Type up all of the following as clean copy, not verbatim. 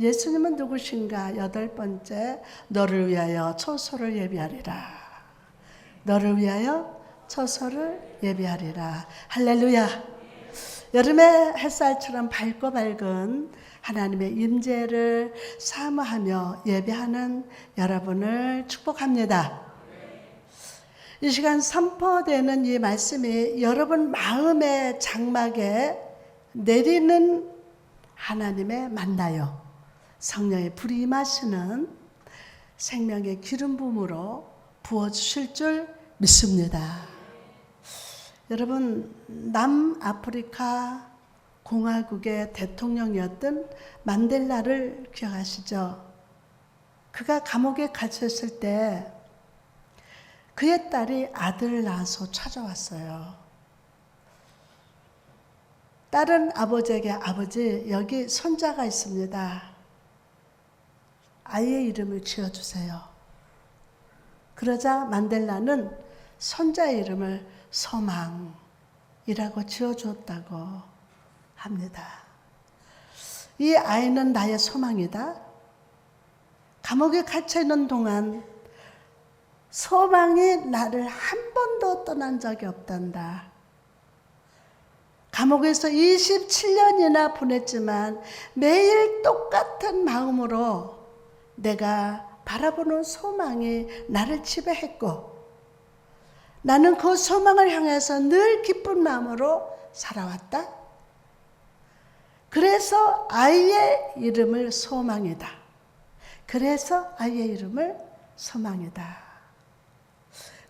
예수님은 누구신가? 8번째, 너를 위하여 처소를 예비하리라. 너를 위하여 처소를 예비하리라. 할렐루야. 여름의 햇살처럼 밝고 밝은 하나님의 임재를 사모하며 예배하는 여러분을 축복합니다. 이 시간 선포되는 이 말씀이 여러분 마음의 장막에 내리는 하나님의 만나요. 성령의 불이 임하시는 생명의 기름 부음으로 부어주실 줄 믿습니다. 여러분, 남아프리카 공화국의 대통령이었던 만델라를 기억하시죠? 그가 감옥에 갇혔을 때 그의 딸이 아들을 낳아서 찾아왔어요. 딸은 아버지에게, 아버지, 여기 손자가 있습니다. 아이의 이름을 지어주세요. 그러자 만델라는 손자의 이름을 소망이라고 지어주었다고 합니다. 이 아이는 나의 소망이다. 감옥에 갇혀있는 동안 소망이 나를 한 번도 떠난 적이 없단다. 감옥에서 27년이나 보냈지만 매일 똑같은 마음으로 내가 바라보는 소망이 나를 지배했고 나는 그 소망을 향해서 늘 기쁜 마음으로 살아왔다. 그래서 아이의 이름을 소망이다. 그래서 아이의 이름을 소망이다.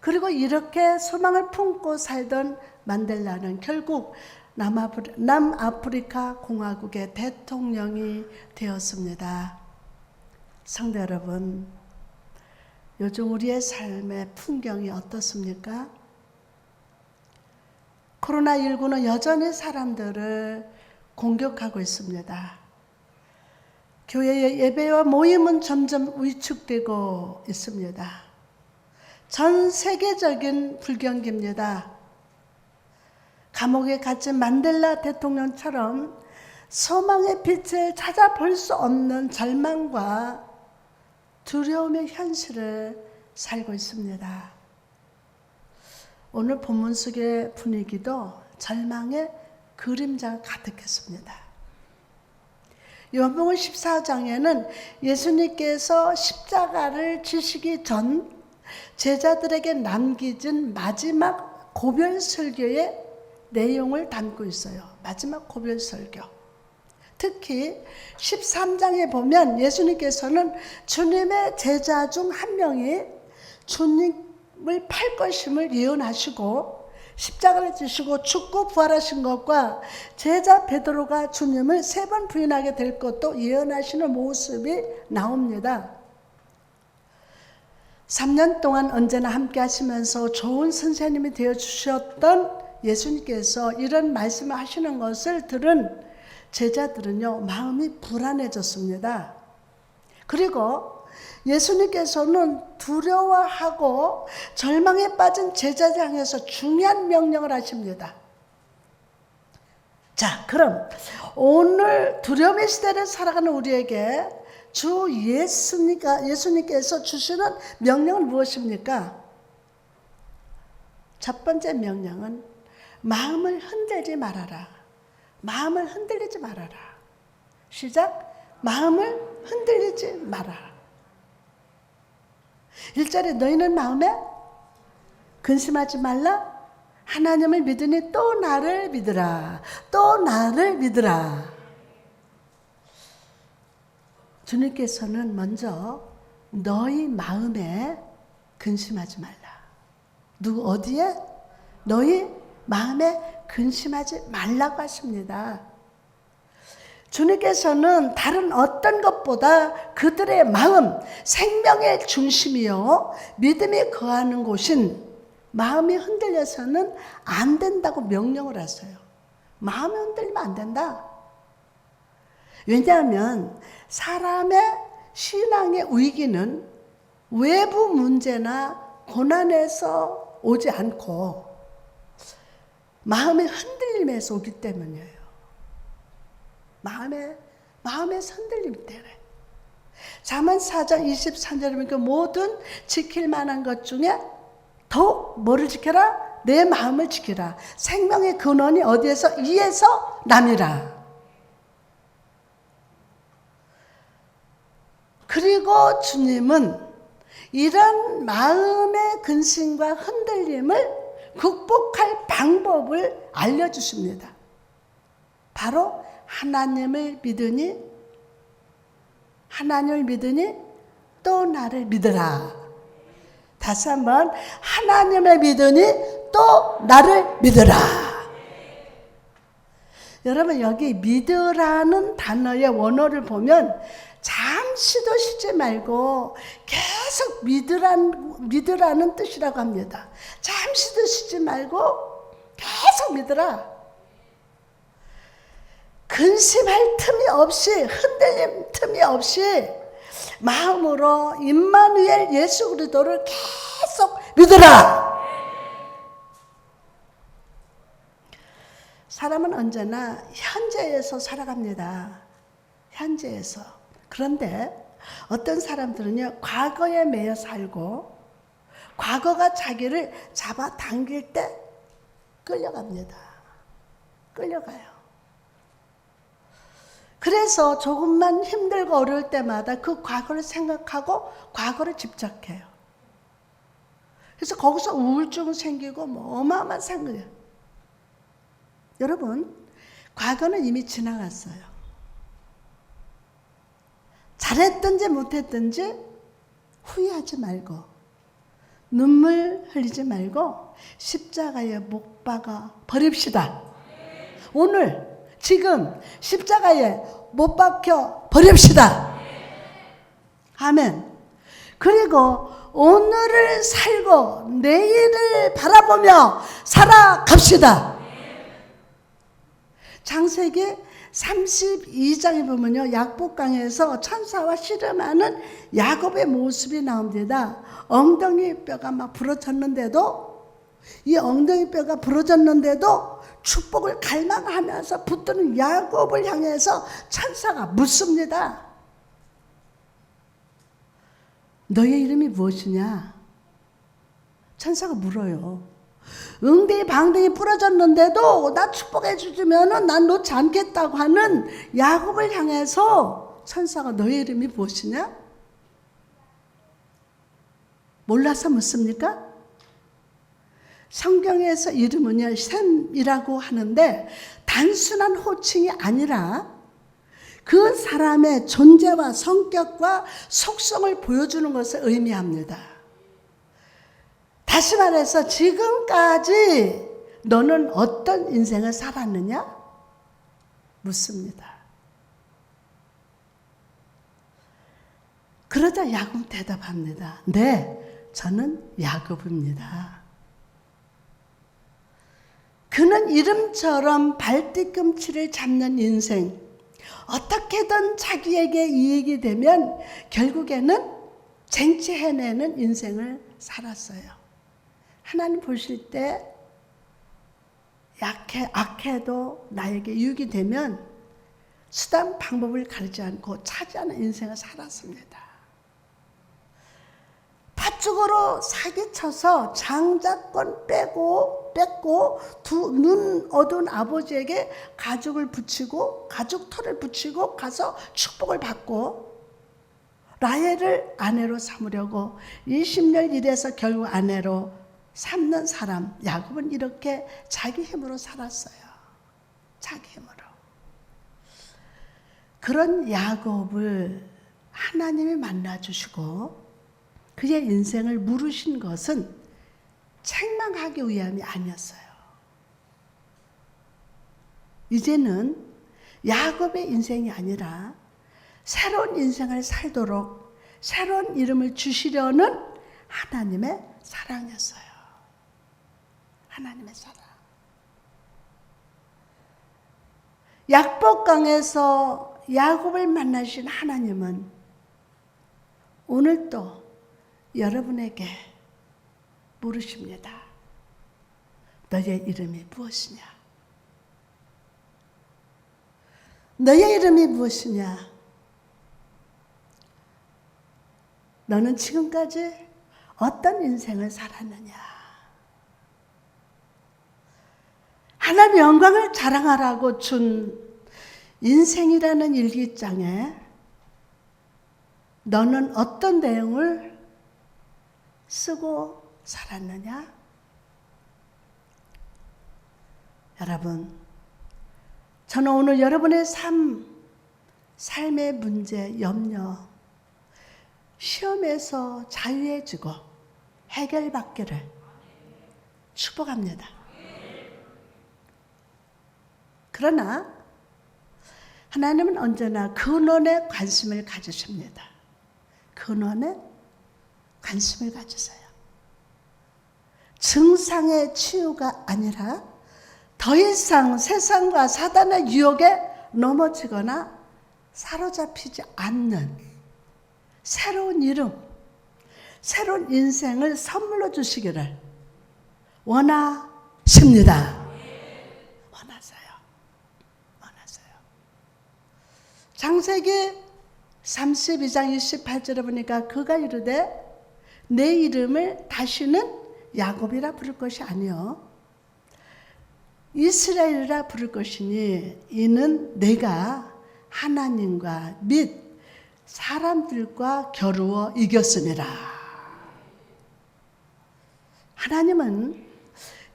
그리고 이렇게 소망을 품고 살던 만델라는 결국 남아프리카 공화국의 대통령이 되었습니다. 성도 여러분, 요즘 우리의 삶의 풍경이 어떻습니까? 코로나19는 여전히 사람들을 공격하고 있습니다. 교회의 예배와 모임은 점점 위축되고 있습니다. 전 세계적인 불경기입니다. 감옥에 갇힌 만델라 대통령처럼 소망의 빛을 찾아볼 수 없는 절망과 두려움의 현실을 살고 있습니다. 오늘 본문 속의 분위기도 절망의 그림자가 가득했습니다. 요한복음 14장에는 예수님께서 십자가를 지시기 전 제자들에게 남기진 마지막 고별 설교의 내용을 담고 있어요. 마지막 고별 설교. 특히 13장에 보면 예수님께서는 주님의 제자 중 한 명이 주님을 팔 것임을 예언하시고 십자가를 지시고 죽고 부활하신 것과 제자 베드로가 주님을 3번 부인하게 될 것도 예언하시는 모습이 나옵니다. 3년 동안 언제나 함께 하시면서 좋은 선생님이 되어주셨던 예수님께서 이런 말씀을 하시는 것을 들은 제자들은요, 마음이 불안해졌습니다. 그리고 예수님께서는 두려워하고 절망에 빠진 제자들 향해서 중요한 명령을 하십니다. 자, 그럼 오늘 두려움의 시대를 살아가는 우리에게 주 예수님께서 주시는 명령은 무엇입니까? 첫 번째 명령은 마음을 흔들지 말아라. 마음을 흔들리지 말아라. 시작. 마음을 흔들리지 말아라. 1절에 너희는 마음에 근심하지 말라. 하나님을 믿으니 또 나를 믿으라. 또 나를 믿으라. 주님께서는 먼저 너희 마음에 근심하지 말라. 누구 어디에? 너희 마음에 근심하지 말라고 하십니다. 주님께서는 다른 어떤 것보다 그들의 마음, 생명의 중심이요 믿음이 거하는 곳인 마음이 흔들려서는 안 된다고 명령을 하세요. 마음이 흔들리면 안 된다. 왜냐하면 사람의 신앙의 위기는 외부 문제나 고난에서 오지 않고 마음의 흔들림에서 오기 때문이에요. 마음의 흔들림 때문에. 잠언 4장 23절에 보니까 모든 지킬 만한 것 중에 더욱 뭐를 지켜라? 내 마음을 지키라. 생명의 근원이 어디에서? 이에서 남이라. 그리고 주님은 이런 마음의 근심과 흔들림을 극복할 방법을 알려주십니다. 바로 하나님을 믿으니 또 나를 믿으라. 다시 한번 하나님을 믿으니 또 나를 믿으라. 여러분 여기 믿으라는 단어의 원어를 보면 잠시도 쉬지 말고 계속 믿으라는 뜻이라고 합니다. 잠시도 쉬지 말고 계속 믿으라. 근심할 틈이 없이, 흔들림 틈이 없이 마음으로 임마누엘 예수 그리스도를 계속 믿으라. 사람은 언제나 현재에서 살아갑니다. 현재에서. 그런데 어떤 사람들은요, 과거에 매여 살고 과거가 자기를 잡아당길 때 끌려갑니다. 끌려가요. 그래서 조금만 힘들고 어려울 때마다 그 과거를 생각하고 과거를 집착해요. 그래서 거기서 우울증 생기고 뭐 어마어마한 상황이에요. 여러분, 과거는 이미 지나갔어요. 잘했든지 못했든지 후회하지 말고 눈물 흘리지 말고 십자가에 못 박아 버립시다. 오늘 지금 십자가에 못 박혀 버립시다. 아멘. 그리고 오늘을 살고 내일을 바라보며 살아갑시다. 창세기 32장에 보면요, 약복강에서 천사와 씨름하는 야곱의 모습이 나옵니다. 엉덩이 뼈가 막 부러졌는데도, 이 엉덩이 뼈가 부러졌는데도 축복을 갈망하면서 붙드는 야곱을 향해서 천사가 묻습니다. 너의 이름이 무엇이냐? 천사가 물어요. 응대이 방댕이 부러졌는데도 나 축복해 주시면은 난 놓지 않겠다고 하는 야곱을 향해서 천사가 너의 이름이 무엇이냐? 몰라서 묻습니까? 성경에서 이름은요, 셈이라고 하는데 단순한 호칭이 아니라 그 사람의 존재와 성격과 속성을 보여주는 것을 의미합니다. 다시 말해서 지금까지 너는 어떤 인생을 살았느냐? 묻습니다. 그러자 야곱 대답합니다. 네, 저는 야곱입니다. 그는 이름처럼 발뒤꿈치를 잡는 인생, 어떻게든 자기에게 이익이 되면 결국에는 쟁취해내는 인생을 살았어요. 하나님 보실 때 악해도 나에게 유익이 되면 수단 방법을 가리지 않고 차지하는 인생을 살았습니다. 팥죽으로 사기쳐서 장자권 뺏고 눈 어두운 아버지에게 가죽을 붙이고 가죽 털을 붙이고 가서 축복을 받고 라헬을 아내로 삼으려고 20년 일해서 결국 아내로 삼는 사람 야곱은 이렇게 자기 힘으로 살았어요. 자기 힘으로. 그런 야곱을 하나님이 만나주시고 그의 인생을 물으신 것은 책망하기 위함이 아니었어요. 이제는 야곱의 인생이 아니라 새로운 인생을 살도록 새로운 이름을 주시려는 하나님의 사랑이었어요. 하나님의 사랑. 약복강에서 야곱을 만나신 하나님은 오늘도 여러분에게 물으십니다. 너의 이름이 무엇이냐? 너의 이름이 무엇이냐? 너는 지금까지 어떤 인생을 살았느냐? 하나님의 영광을 자랑하라고 준 인생이라는 일기장에 너는 어떤 내용을 쓰고 살았느냐? 여러분, 저는 오늘 여러분의 삶의 문제, 염려, 시험에서 자유해지고 해결받기를 축복합니다. 그러나 하나님은 언제나 근원에 관심을 가지십니다. 근원에 관심을 가지세요. 증상의 치유가 아니라 더 이상 세상과 사단의 유혹에 넘어지거나 사로잡히지 않는 새로운 이름, 새로운 인생을 선물로 주시기를 원하십니다. 원하세요. 창세기 32장 28절에 보니까 그가 이르되 내 이름을 다시는 야곱이라 부를 것이 아니요 이스라엘이라 부를 것이니 이는 내가 하나님과 및 사람들과 겨루어 이겼음이라. 하나님은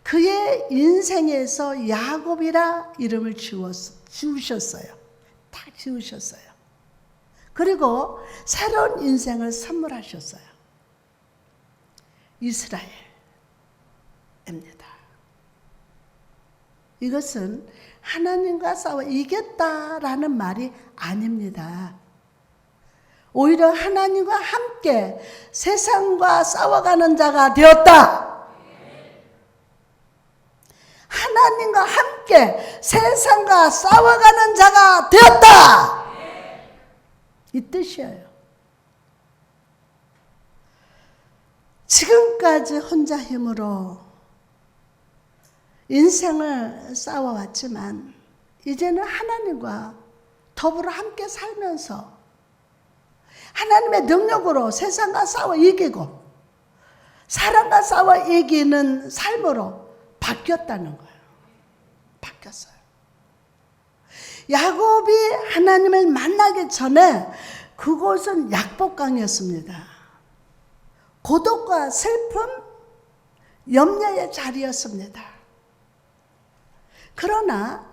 그의 인생에서 야곱이라 이름을 지우셨어요. 다 지우셨어요. 그리고 새로운 인생을 선물하셨어요. 이스라엘입니다. 이것은 하나님과 싸워 이겼다라는 말이 아닙니다. 오히려 하나님과 함께 세상과 싸워가는 자가 되었다. 하나님과 함께 세상과 싸워가는 자가 되었다. 이 뜻이에요. 지금까지 혼자 힘으로 인생을 싸워왔지만 이제는 하나님과 더불어 함께 살면서 하나님의 능력으로 세상과 싸워 이기고 사람과 싸워 이기는 삶으로 바뀌었다는 거예요. 바뀌었어요. 야곱이 하나님을 만나기 전에 그곳은 약복강이었습니다. 고독과 슬픔, 염려의 자리였습니다. 그러나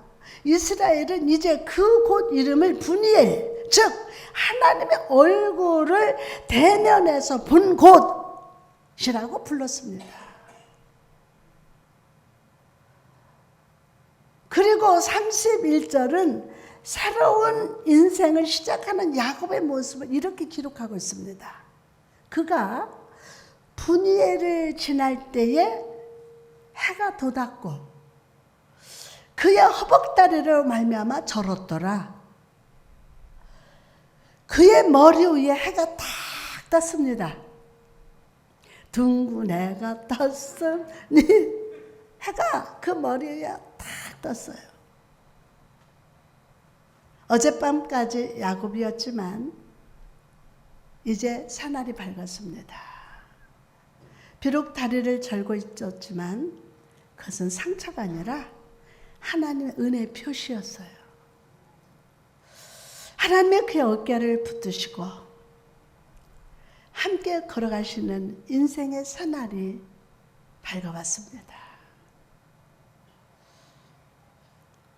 이스라엘은 이제 그 곳 이름을 분이엘, 즉 하나님의 얼굴을 대면해서 본 곳이라고 불렀습니다. 그리고 31절은 새로운 인생을 시작하는 야곱의 모습을 이렇게 기록하고 있습니다. 그가 분이엘을 지날 때에 해가 돋았고 그의 허벅다리로 말미암아 절었더라. 그의 머리 위에 해가 탁 떴습니다. 둥근 해가 떴으니 해가 그 머리 위에 탁 떴어요. 어젯밤까지 야곱이었지만 이제 새날이 밝았습니다. 비록 다리를 절고 있었지만 그것은 상처가 아니라 하나님의 은혜의 표시였어요. 하나님의 그의 어깨를 붙드시고 함께 걸어가시는 인생의 새날이 밝아왔습니다.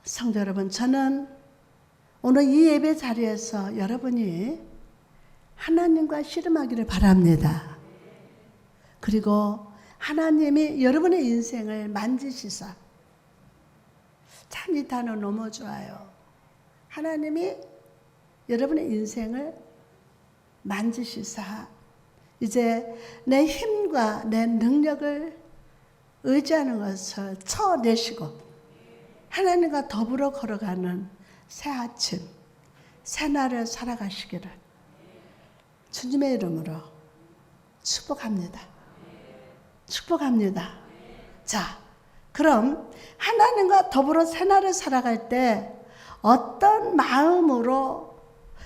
성도 여러분, 저는 오늘 이 예배 자리에서 여러분이 하나님과 씨름하기를 바랍니다. 그리고 하나님이 여러분의 인생을 만지시사, 참 이 단어 너무 좋아요. 하나님이 여러분의 인생을 만지시사 이제 내 힘과 내 능력을 의지하는 것을 쳐내시고 하나님과 더불어 걸어가는 새 아침, 새 날을 살아가시기를 주님의 이름으로 축복합니다. 축복합니다. 자, 그럼 하나님과 더불어 새 날을 살아갈 때 어떤 마음으로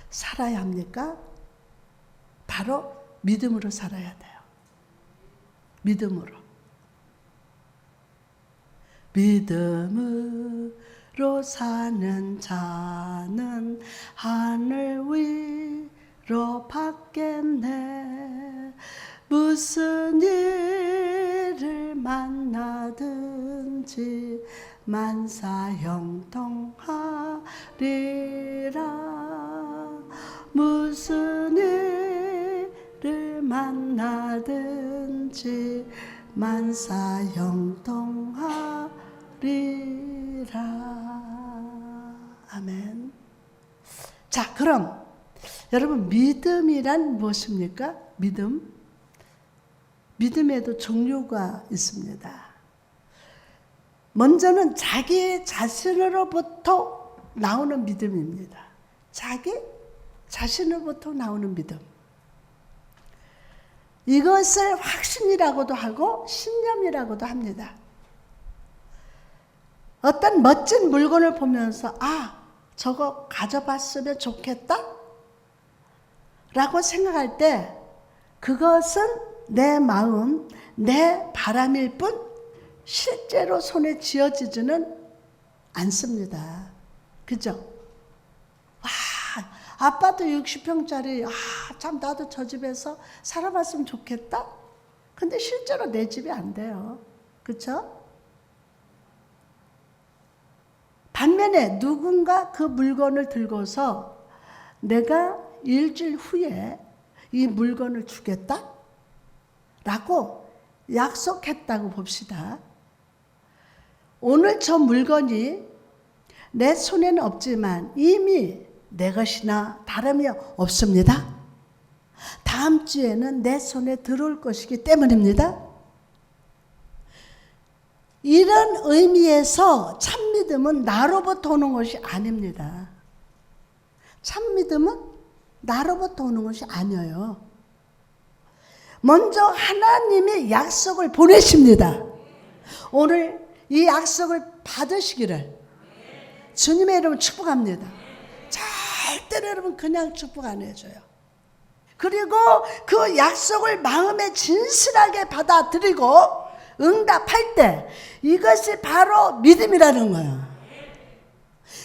살아야 합니까? 바로 믿음으로 살아야 돼요. 믿음으로. 믿음으로 사는 자는 하늘 위로 받겠네. 무슨 일을 만나든지 만사형통하리라. 무슨 일을 만나든지 만사형통하리라. 아멘. 자, 그럼 여러분, 믿음이란 무엇입니까? 믿음에도 종류가 있습니다. 먼저는 자기 자신으로부터 나오는 믿음입니다. 자기 자신으로부터 나오는 믿음. 이것을 확신이라고도 하고 신념이라고도 합니다. 어떤 멋진 물건을 보면서 저거 가져봤으면 좋겠다 라고 생각할 때 그것은 내 마음, 내 바람일 뿐 실제로 손에 쥐어지지는 않습니다. 그죠? 아파트 60평짜리 참 나도 저 집에서 살아봤으면 좋겠다. 근데 실제로 내 집이 안 돼요. 그렇죠? 반면에 누군가 그 물건을 들고서 내가 일주일 후에 이 물건을 주겠다 라고 약속했다고 봅시다. 오늘 저 물건이 내 손에는 없지만 이미 내 것이나 다름이 없습니다. 다음 주에는 내 손에 들어올 것이기 때문입니다. 이런 의미에서 참 믿음은 나로부터 오는 것이 아닙니다. 참 믿음은 나로부터 오는 것이 아니에요. 먼저 하나님의 약속을 보내십니다. 오늘 이 약속을 받으시기를 주님의 이름으로 축복합니다. 절대로 여러분 그냥 축복 안 해줘요. 그리고 그 약속을 마음에 진실하게 받아들이고 응답할 때 이것이 바로 믿음이라는 거예요.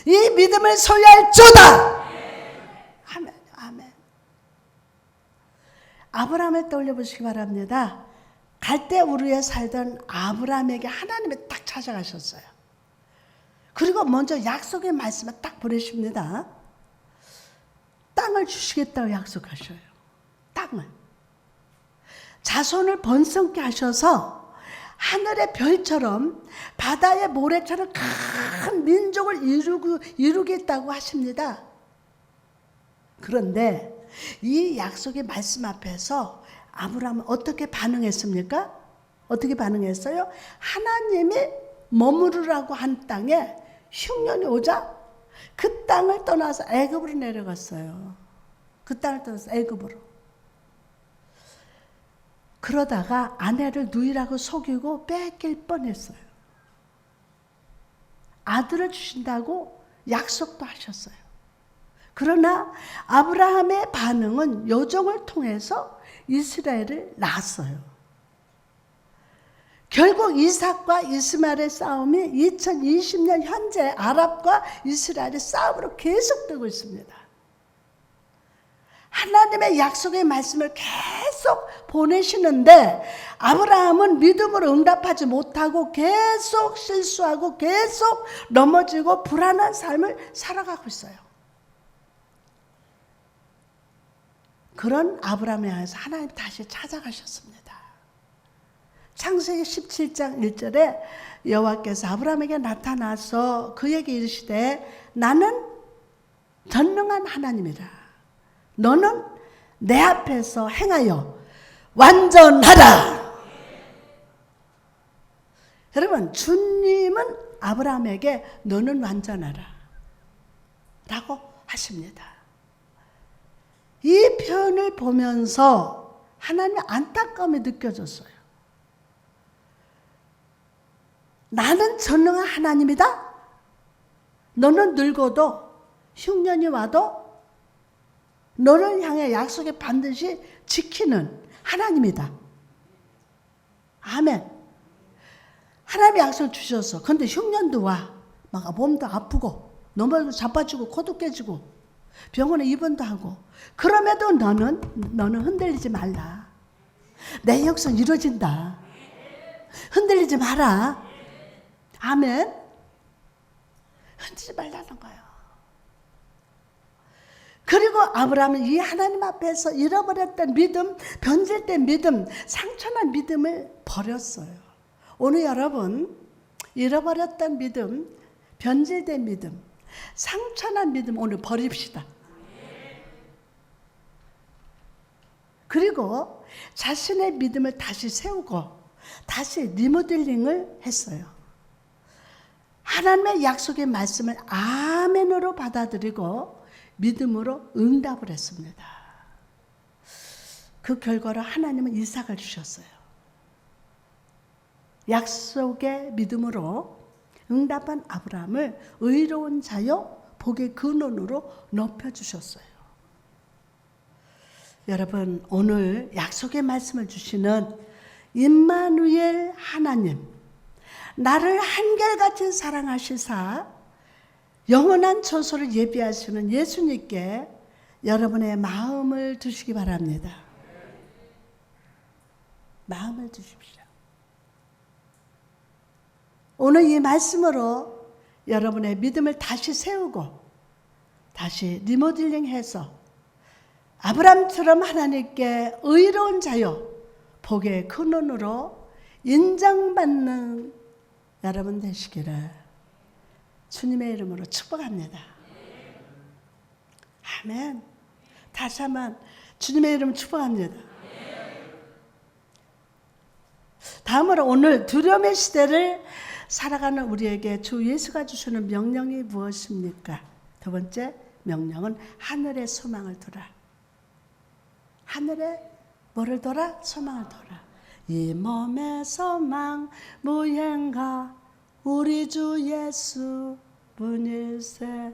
이 믿음을 소유할지어다. 아멘, 아멘. 아브라함을 떠올려보시기 바랍니다. 갈대우르에 살던 아브라함에게 하나님이 딱 찾아가셨어요. 그리고 먼저 약속의 말씀을 딱 보내십니다. 땅을 주시겠다고 약속하셔요. 땅을. 자손을 번성케 하셔서 하늘의 별처럼 바다의 모래처럼 큰 민족을 이루겠다고 하십니다. 그런데 이 약속의 말씀 앞에서 아브라함은 어떻게 반응했습니까? 어떻게 반응했어요? 하나님이 머무르라고 한 땅에 흉년이 오자 그 땅을 떠나서 애굽으로 내려갔어요. 그 땅을 떠나서 애굽으로. 그러다가 아내를 누이라고 속이고 뺏길 뻔했어요. 아들을 주신다고 약속도 하셨어요. 그러나 아브라함의 반응은 여종을 통해서 이스라엘을 낳았어요. 결국 이삭과 이스마엘의 싸움이 2020년 현재 아랍과 이스라엘의 싸움으로 계속되고 있습니다. 하나님의 약속의 말씀을 계속 보내시는데 아브라함은 믿음으로 응답하지 못하고 계속 실수하고 계속 넘어지고 불안한 삶을 살아가고 있어요. 그런 아브라함에 의해서 하나님 다시 찾아가셨습니다. 창세기 17장 1절에 여호와께서 아브라함에게 나타나서 그에게 이르시되 나는 전능한 하나님이라. 너는 내 앞에서 행하여 완전하라. 여러분, 주님은 아브라함에게 너는 완전하라 라고 하십니다. 이 표현을 보면서 하나님의 안타까움이 느껴졌어요. 나는 전능한 하나님이다. 너는 늙어도 흉년이 와도 너를 향해 약속에 반드시 지키는 하나님이다. 아멘. 하나님이 약속을 주셨어. 근데 흉년도 와. 막 몸도 아프고 너무 자빠지고 코도 깨지고 병원에 입원도 하고. 그럼에도 너는 흔들리지 말라. 내 약속은 이루어진다. 흔들리지 마라. 아멘. 흔들리지 말라는 거예요. 그리고 아브라함은 이 하나님 앞에서 잃어버렸던 믿음, 변질된 믿음, 상처난 믿음을 버렸어요. 오늘 여러분 잃어버렸던 믿음, 변질된 믿음, 상처난 믿음 오늘 버립시다. 그리고 자신의 믿음을 다시 세우고 다시 리모델링을 했어요. 하나님의 약속의 말씀을 아멘으로 받아들이고 믿음으로 응답을 했습니다. 그 결과로 하나님은 이삭을 주셨어요. 약속의 믿음으로 응답한 아브라함을 의로운 자요 복의 근원으로 높여주셨어요. 여러분, 오늘 약속의 말씀을 주시는 임마누엘 하나님, 나를 한결같이 사랑하시사 영원한 처소를 예비하시는 예수님께 여러분의 마음을 두시기 바랍니다. 마음을 두십시오. 오늘 이 말씀으로 여러분의 믿음을 다시 세우고 다시 리모델링해서 아브라함처럼 하나님께 의로운 자요 복의 근원으로 인정받는 여러분 되시기를 주님의 이름으로 축복합니다. 아멘. 다시 한번 주님의 이름 축복합니다. 다음으로 오늘 두려움의 시대를 살아가는 우리에게 주 예수가 주시는 명령이 무엇입니까? 두 번째 명령은 하늘의 소망을 두라. 하늘에 뭐를 둬라? 소망을 둬라. 이 몸의 소망 무행가 우리 주 예수 분일세.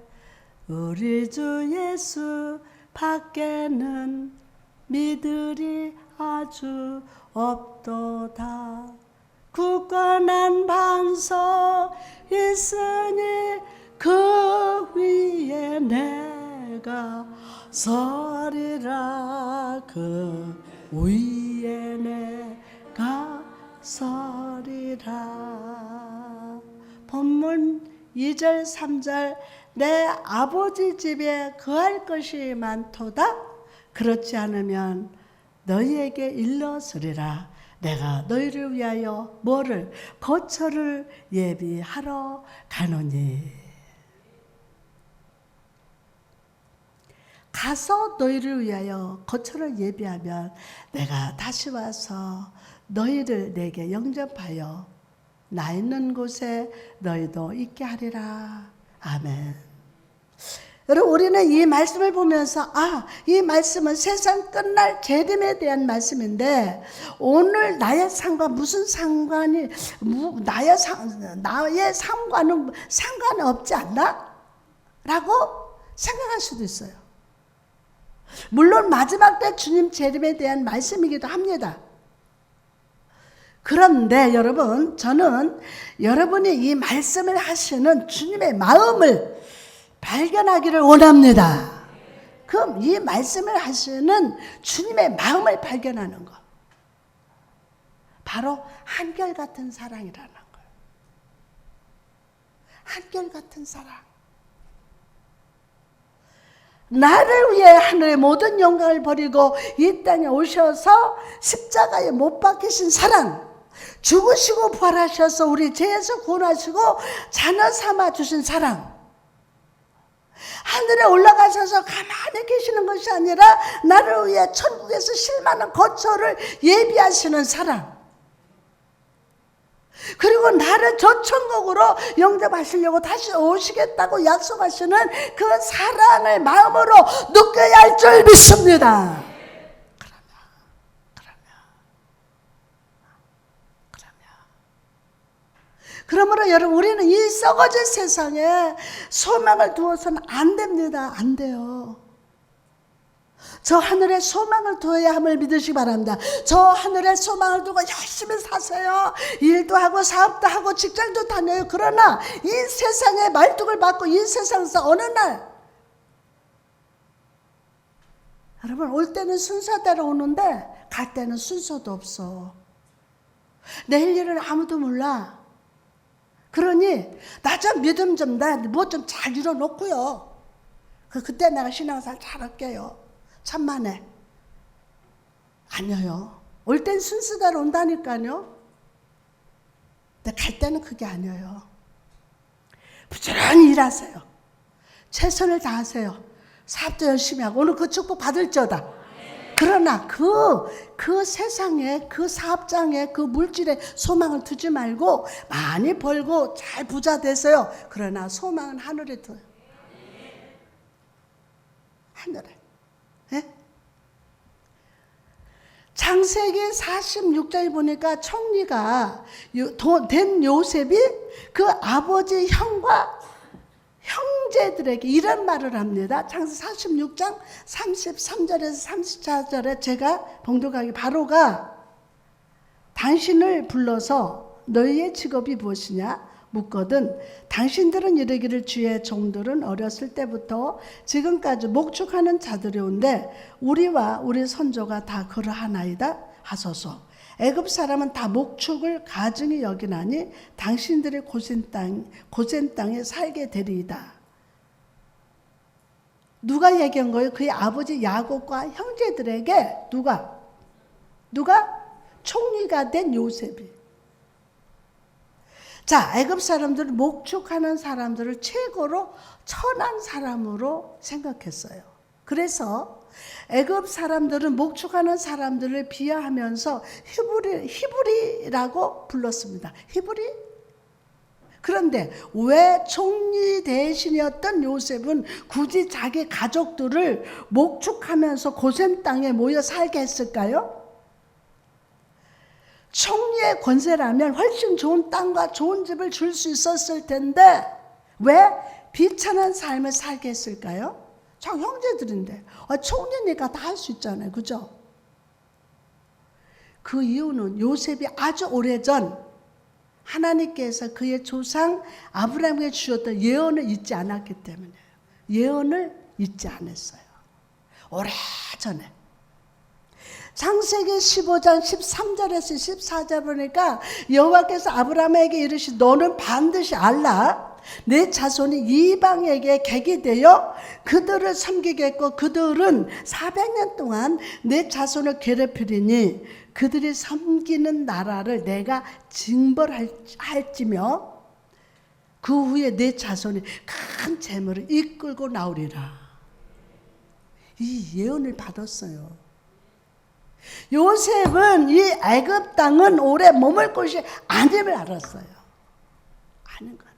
우리 주 예수 밖에는 믿으리 아주 없도다. 굳건한 반석 있으니 그 위에 내가 서리라. 그 위에 내가 서리라. 본문 2절 3절 내 아버지 집에 거할 것이 많도다. 그렇지 않으면 너희에게 일러서리라. 내가 너희를 위하여 뭐를 거처를 예비하러 가노니. 가서 너희를 위하여 거처를 예비하면 내가 다시 와서 너희를 내게 영접하여 나 있는 곳에 너희도 있게 하리라. 아멘. 여러분, 우리는 이 말씀을 보면서 이 말씀은 세상 끝날 재림에 대한 말씀인데 오늘 나의 삶과 무슨 상관이 나의 삶과는 상관이 없지 않나? 라고 생각할 수도 있어요. 물론 마지막 때 주님 재림에 대한 말씀이기도 합니다. 그런데 여러분, 저는 여러분이 이 말씀을 하시는 주님의 마음을 발견하기를 원합니다. 그럼 이 말씀을 하시는 주님의 마음을 발견하는 것, 바로 한결같은 사랑이라는 거예요. 한결같은 사랑. 나를 위해 하늘의 모든 영광을 버리고 이 땅에 오셔서 십자가에 못 박히신 사랑, 죽으시고 부활하셔서 우리 죄에서 구원하시고 자녀 삼아 주신 사랑, 하늘에 올라가셔서 가만히 계시는 것이 아니라 나를 위해 천국에서 실만한 거처를 예비하시는 사랑, 그리고 나를 저 천국으로 영접하시려고 다시 오시겠다고 약속하시는 그 사랑을 마음으로 느껴야 할 줄 믿습니다. 그러므로 여러분, 우리는 이 썩어진 세상에 소망을 두어서는 안 됩니다. 안 돼요. 저 하늘에 소망을 두어야 함을 믿으시기 바랍니다. 저 하늘에 소망을 두고 열심히 사세요. 일도 하고 사업도 하고 직장도 다녀요. 그러나 이 세상의 말뚝을 받고 이 세상에서 어느 날 여러분 올 때는 순서대로 오는데 갈 때는 순서도 없어. 내일 일은 아무도 몰라. 그러니 나 좀 믿음 좀 나 뭐 좀 잘 이뤄놓고요. 그때 내가 신앙생활 잘할게요. 천만에. 아니에요. 올 땐 순서대로 온다니까요. 근데 갈 때는 그게 아니에요. 부지런히 일하세요. 최선을 다하세요. 사업도 열심히 하고 오늘 그 축복 받을지어다. 그러나 그 세상에 그 사업장에 그 물질에 소망을 두지 말고 많이 벌고 잘 부자 되세요. 그러나 소망은 하늘에 둬요. 하늘에. 네? 창세기 46장에 보니까 총리가 된 요셉이 그 아버지 형과 형제들에게 이런 말을 합니다. 창세기 46장 33절에서 34절에 제가 봉독하기 바로가 당신을 불러서 너희의 직업이 무엇이냐 묻거든 당신들은 이르기를 주의 종들은 어렸을 때부터 지금까지 목축하는 자들이온데 우리와 우리 선조가 다 그러하나이다 하소서. 애굽 사람은 다 목축을 가증히 여기나니 당신들의 고센 땅에 살게 되리이다. 누가 얘기한 거예요? 그의 아버지 야곱과 형제들에게 누가 총리가 된 요셉이. 자, 애굽 사람들은 목축하는 사람들을 최고로 천한 사람으로 생각했어요. 그래서 애굽 사람들은 목축하는 사람들을 비하하면서 히브리라고 불렀습니다. 히브리? 그런데 왜 총리 대신이었던 요셉은 굳이 자기 가족들을 목축하면서 고센 땅에 모여 살게 했을까요? 총리의 권세라면 훨씬 좋은 땅과 좋은 집을 줄 수 있었을 텐데 왜 비천한 삶을 살게 했을까요? 저 형제들인데 총리니까 다 할 수 있잖아요. 그죠? 그 이유는 요셉이 아주 오래전 하나님께서 그의 조상 아브라함에게 주셨던 예언을 잊지 않았기 때문에 예언을 잊지 않았어요. 오래전에. 창세기 15장 13절에서 14절 보니까 여호와께서 아브라함에게 이르시 너는 반드시 알라. 내 자손이 이방에게 객이 되어 그들을 섬기겠고 그들은 400년 동안 내 자손을 괴롭히리니 그들이 섬기는 나라를 내가 징벌할지며 그 후에 내 자손이 큰 재물을 이끌고 나오리라. 이 예언을 받았어요. 요셉은 이 애굽 땅은 오래 머물 곳이 아님을 알았어요. 아는 거예요.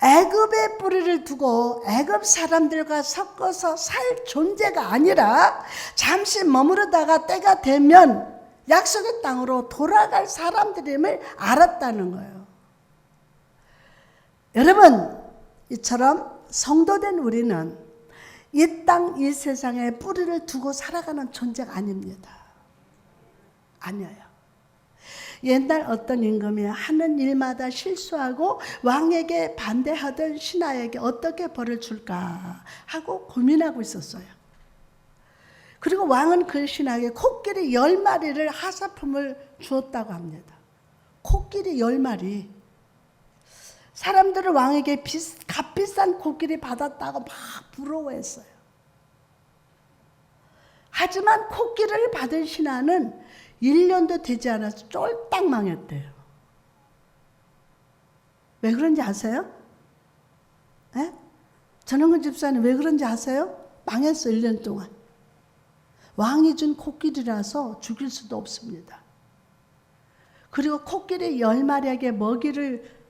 애굽의 뿌리를 두고 애굽 사람들과 섞어서 살 존재가 아니라 잠시 머무르다가 때가 되면 약속의 땅으로 돌아갈 사람들임을 알았다는 거예요. 여러분, 이처럼 성도된 우리는 이 땅, 이 세상에 뿌리를 두고 살아가는 존재가 아닙니다. 아니에요. 옛날 어떤 임금이 하는 일마다 실수하고 왕에게 반대하던 신하에게 어떻게 벌을 줄까 하고 고민하고 있었어요. 그리고 왕은 그 신하에게 코끼리 10마리를 하사품을 주었다고 합니다. 코끼리 10마리. 사람들은 왕에게 값비싼 코끼리 받았다고 막 부러워했어요. 하지만 코끼리를 받은 신하는 1년도 되지 않아서 쫄딱 망했대요. 왜 그런지 아세요? 네? 전원근 집사님 왜 그런지 아세요? 망했어 1년 동안. 왕이 준 코끼리라서 죽일 수도 없습니다. 그리고 코끼리 10마리에게 먹이를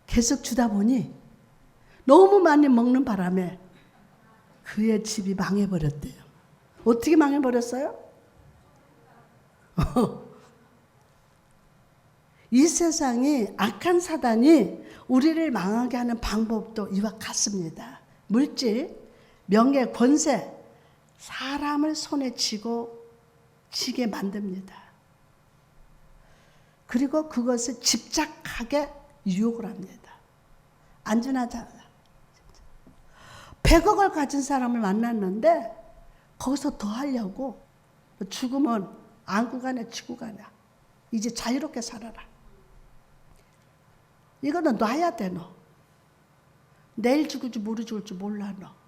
계속 주다 보니 너무 많이 먹는 바람에 그의 집이 망해버렸대요. 어떻게 망해버렸어요? 이 세상이 악한 사단이 우리를 망하게 하는 방법도 이와 같습니다. 물질, 명예, 권세, 사람을 손에 쥐게 만듭니다. 그리고 그것을 집착하게 유혹을 합니다. 안전하잖아요. 100억을 가진 사람을 만났는데 거기서 더 하려고 죽으면 안고 가냐 치고 가냐. 이제 자유롭게 살아라. 이거는 놔야 돼 너. 내일 죽을지 모레 죽을지 몰라 너.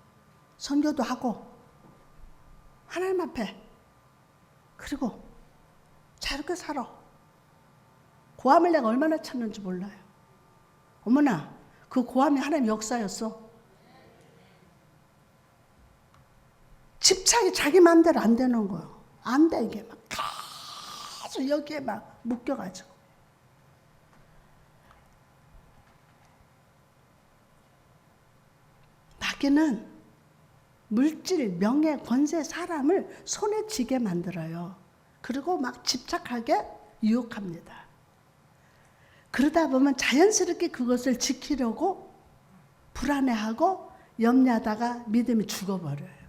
선교도 하고 하나님 앞에 그리고 자유롭게 살아. 고함을 내가 얼마나 찾는지 몰라요. 어머나 그 고함이 하나님 역사였어. 집착이 자기 마음대로 안 되는 거예요. 안 돼 이게 막 계속 여기에 막 묶여가지고. 마귀는 물질, 명예, 권세, 사람을 손에 쥐게 만들어요. 그리고 막 집착하게 유혹합니다. 그러다 보면 자연스럽게 그것을 지키려고 불안해하고 염려하다가 믿음이 죽어버려요.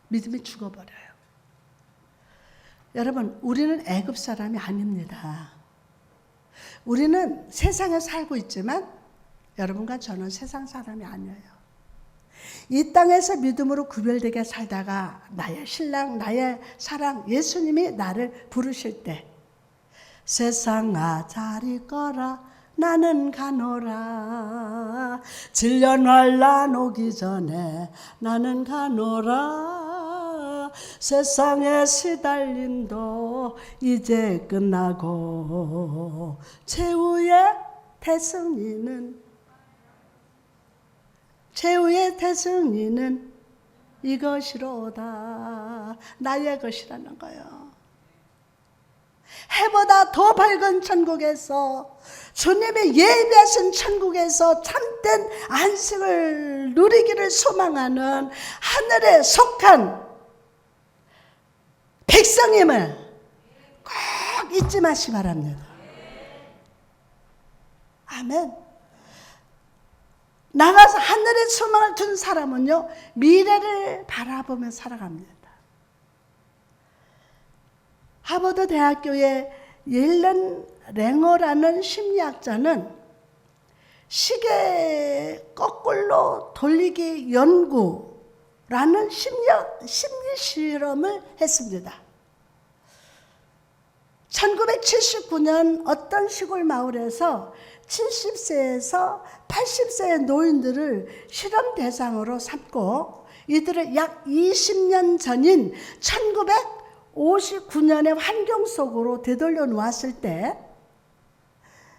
믿음이 죽어버려요. 여러분, 우리는 애굽 사람이 아닙니다. 우리는 세상에 살고 있지만 여러분과 저는 세상 사람이 아니에요. 이 땅에서 믿음으로 구별되게 살다가 나의 신랑, 나의 사랑, 예수님이 나를 부르실 때 세상아 잘 있거라 나는 가노라 질려 난란 오기 전에 나는 가노라 세상의 시달림도 이제 끝나고 최후의 대승리는 이것이로다. 나의 것이라는 거예요. 해보다 더 밝은 천국에서 주님의 예비하신 천국에서 참된 안식을 누리기를 소망하는 하늘에 속한 백성임을 꼭 잊지 마시기 바랍니다. 아멘. 나가서 하늘에 소망을 둔 사람은요 미래를 바라보며 살아갑니다. 하버드 대학교의 옐런 랭어라는 심리학자는 시계 거꾸로 돌리기 연구라는 심리 실험을 했습니다. 1979년 어떤 시골 마을에서 70세에서 80세의 노인들을 실험 대상으로 삼고 이들을 약 20년 전인 1959년의 환경 속으로 되돌려 놓았을 때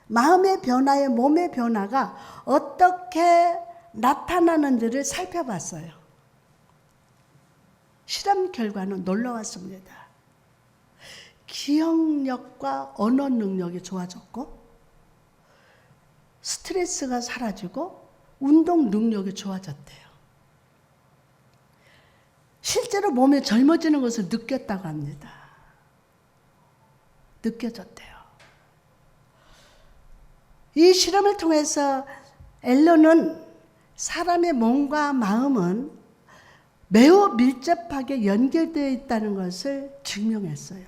마음의 변화에 몸의 변화가 어떻게 나타나는지를 살펴봤어요. 실험 결과는 놀라웠습니다. 기억력과 언어 능력이 좋아졌고 스트레스가 사라지고 운동 능력이 좋아졌대요. 실제로 몸이 젊어지는 것을 느꼈다고 합니다. 느껴졌대요. 이 실험을 통해서 앨런은 사람의 몸과 마음은 매우 밀접하게 연결되어 있다는 것을 증명했어요.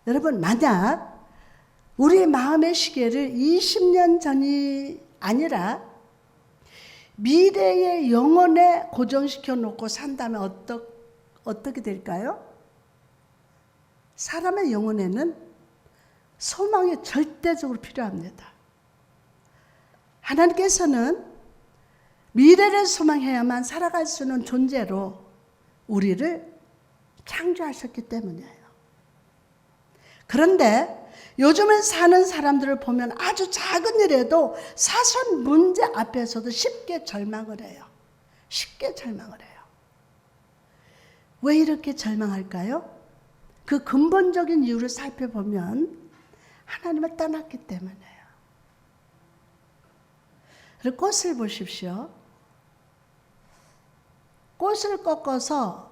여러분, 만약 우리 마음의 시계를 20년 전이 아니라 미래의 영혼에 고정시켜 놓고 산다면 어떻게 될까요? 사람의 영혼에는 소망이 절대적으로 필요합니다. 하나님께서는 미래를 소망해야만 살아갈 수 있는 존재로 우리를 창조하셨기 때문이에요. 그런데 요즘에 사는 사람들을 보면 아주 작은 일에도 사소한 문제 앞에서도 쉽게 절망을 해요. 쉽게 절망을 해요. 왜 이렇게 절망할까요? 그 근본적인 이유를 살펴보면 하나님을 떠났기 때문이에요. 그리고 꽃을 보십시오. 꽃을 꺾어서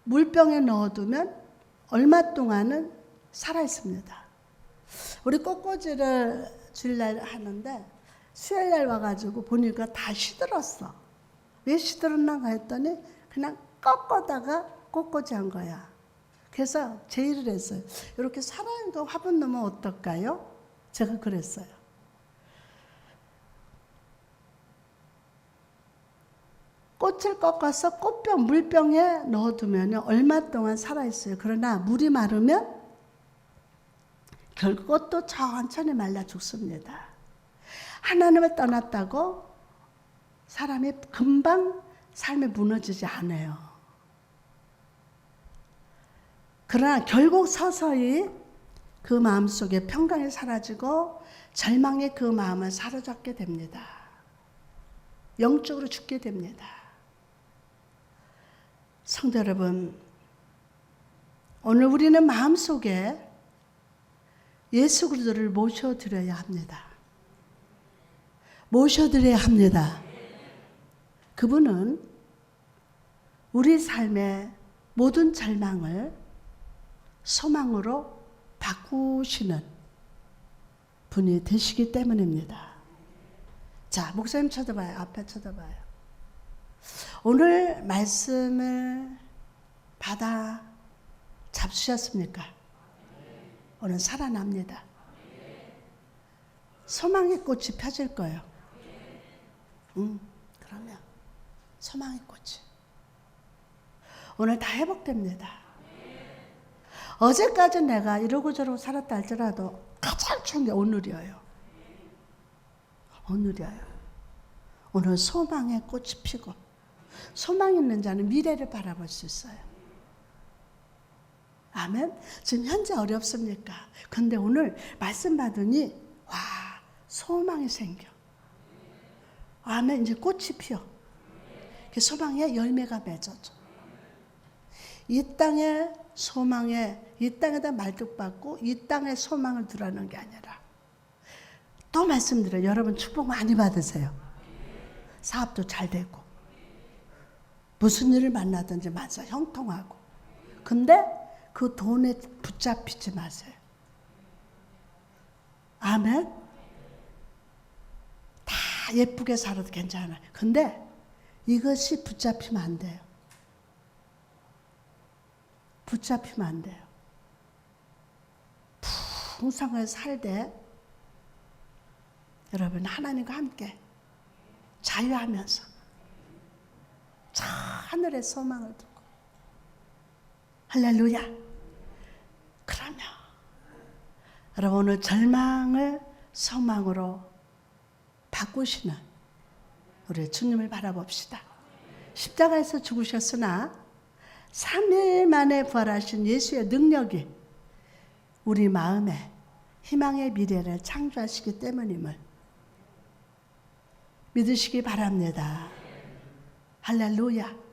물병에 넣어두면 얼마 동안은 살아 있습니다. 우리 꽃꽂이를 주일날 하는데 수요일날 와가지고 보니까 다 시들었어. 왜 시들었나 했더니 그냥 꺾어다가 꼿꼿이한 거야. 그래서 제의를 했어요. 이렇게 살아있는 거 화분 넣으면 어떨까요? 제가 그랬어요. 꽃을 꺾어서 꽃병, 물병에 넣어두면 얼마 동안 살아있어요. 그러나 물이 마르면 결국 꽃도 천천히 말라 죽습니다. 하나님을 떠났다고 사람이 금방 삶이 무너지지 않아요. 그러나 결국 서서히 그 마음속에 평강이 사라지고 절망의 그 마음을 사로잡게 됩니다. 영적으로 죽게 됩니다. 성도 여러분, 오늘 우리는 마음속에 예수 그리스도를 모셔드려야 합니다. 모셔드려야 합니다. 그분은 우리 삶의 모든 절망을 소망으로 바꾸시는 분이 되시기 때문입니다. 자, 목사님 쳐다봐요. 앞에 쳐다봐요. 오늘 말씀을 받아 잡수셨습니까? 오늘 살아납니다. 소망의 꽃이 펴질 거예요. 그러면 소망의 꽃이 오늘 다 회복됩니다. 어제까지 내가 이러고 저러고 살았다 할지라도 가장 좋은 게 오늘이에요. 오늘이에요. 오늘 소망의 꽃이 피고 소망 있는 자는 미래를 바라볼 수 있어요. 아멘. 지금 현재 어렵습니까? 근데 오늘 말씀 받으니 와, 소망이 생겨. 아멘. 이제 꽃이 피어. 그 소망의 열매가 맺어져. 이 땅의 소망에, 이 땅에다 말뚝박고 이 땅의 소망을 두라는 게 아니라 또 말씀드려요. 여러분 축복 많이 받으세요. 사업도 잘 되고 무슨 일을 만나든지 맞아 형통하고. 근데 그 돈에 붙잡히지 마세요. 아멘. 다 예쁘게 살아도 괜찮아요. 근데 이것이 붙잡히면 안 돼요. 붙잡히면 안 돼요. 풍성하게 살되 여러분 하나님과 함께 자유하면서 하늘의 소망을 두고 할렐루야. 그러면 여러분 오늘 절망을 소망으로 바꾸시는 우리 주님을 바라봅시다. 십자가에서 죽으셨으나 3일 만에 부활하신 예수의 능력이 우리 마음에 희망의 미래를 창조하시기 때문임을 믿으시기 바랍니다. 할렐루야.